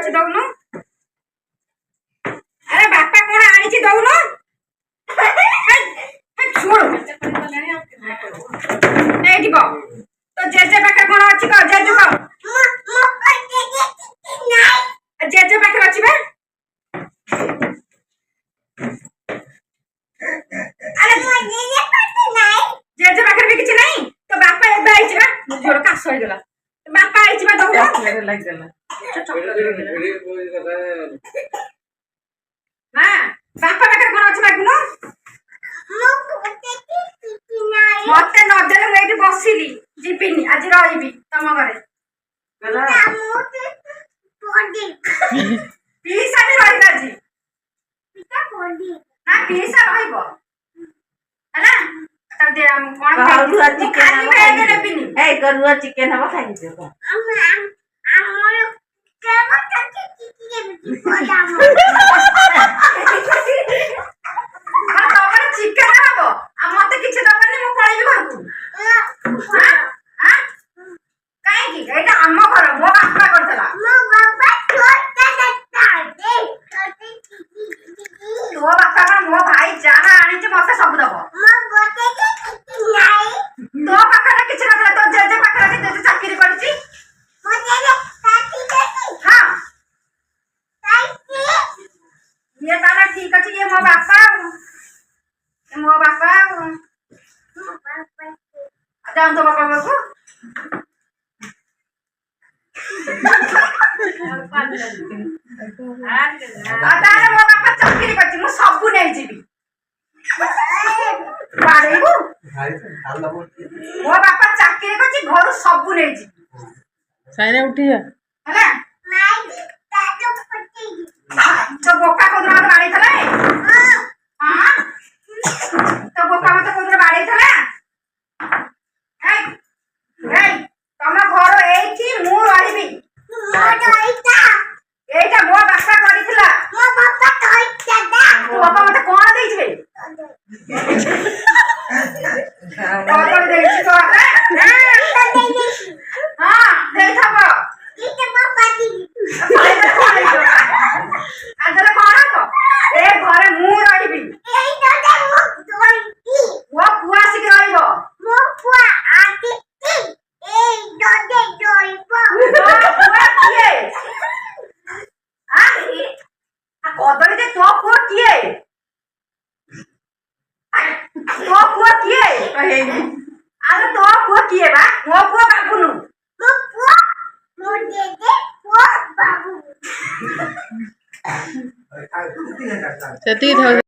ଅଛି ଦଉନୁ। ଆରେ ବାପା କଣ ଆଣିଛି ଦଉନୁ। ଶୁଣୁ ଏଇଠି ବ ତ ଜେଜେ ପାଖରେ କଣ ଅଛି କହ। ଜେଜେ କହ। ଜେଜେ ପାଖରେ ଅଛି ବା। ଜେଜେ ପାଖରେ ବି କିଛି ନାହିଁ। ତ ବାପା ଏବେ ଆଇଛି ବା। ଝିଅର କାଶ ହେଇଗଲା। ବାପା ଆଇଛି ବା ଦଉନୁ। ମା ବାପା ପାଖରେ କଣ ଅଛି ମାଗୁନୁ। ମତେ ନଦେଲେ ମୁଁ ଏଇଠି ବସିଲି ଯିବିନି ଆଜି ରହିବି ତମ ଘରେ। ପିଇସା ବି ରହିବ ଆଜି। ନା ପିଇସା ରହିବ ହେଲା। ଚିକେନ ହବ ଖାଇଯିବ। ତମର ଚିକେନ ହବ ଆଉ ମତେ କିଛି ଦବନି। ମୁଁ ପଳେଇବି ଘରକୁ। କାହିଁକି? ଏଇଟା ଆମ ଘର। ମୋ ବାପା କରିଥିଲା। ତୋ ବାପା କଣ? ମୋ ଭାଇ ଯାହା ଆଣିଛି ମତେ ସବୁ ଦବ। ତୋ ପାଖରେ କିଛି ନଥିଲା। ତୋ ଜେଜେ ପାଖରେ ଅଛି। ଜେଜେ ଚାକିରି କରିଛି। ଇଏ ତାହେଲେ ଠିକ ଅଛି। ଇଏ ମୋ ବାପା। ମୋ ବାପା ଯାଆନ୍ତୁ ତୋ ବାପା ପାଖକୁ। ତାହେଲେ ମୋ ବାପା ଚାକିରି କରିଛି। ମୁଁ ସବୁ ନେଇଯିବି। ବାଡେଇବୁ। ମୋ ବାପା ଚାକିରି କରିଛି। ଘରୁ ସବୁ ନେଇଯିବି ଉଠିବା ହେଲା। ତୋ ବୋକା କୋଉଦିନ ମତେ ବାଡେଇଥିଲା? ତୋ ବୋକା ମତେ କୋଉଦିନ ବାଡେଇଥିଲା? ତମ ଘର ଏଇଠି। ମୁଁ ରହିବି। ଏଇଟା ମୋ ବାପା କରିଥିଲା। ତୋ ବାପା ମତେ କଣ ଦେଇଛି? କଦଳୀ ଦେଇଛି ତୋ ବାପା। ହଁ ଦେଇଥବ। ଆଦରେ କଣ ହବ? ଏ ଘରେ ମୁଁ ରହିବି। ମୋ ପୁଅ ଆସିକି ରହିବ। କଦଳୀ ଯେ ତୋ ପୁଅ କିଏ? ତୋ ପୁଅ କିଏ? ଆରେ ତୋ ପୁଅ କିଏ ବା? ମୋ ପୁଅ ବାବୁନୁ। ସେତିକି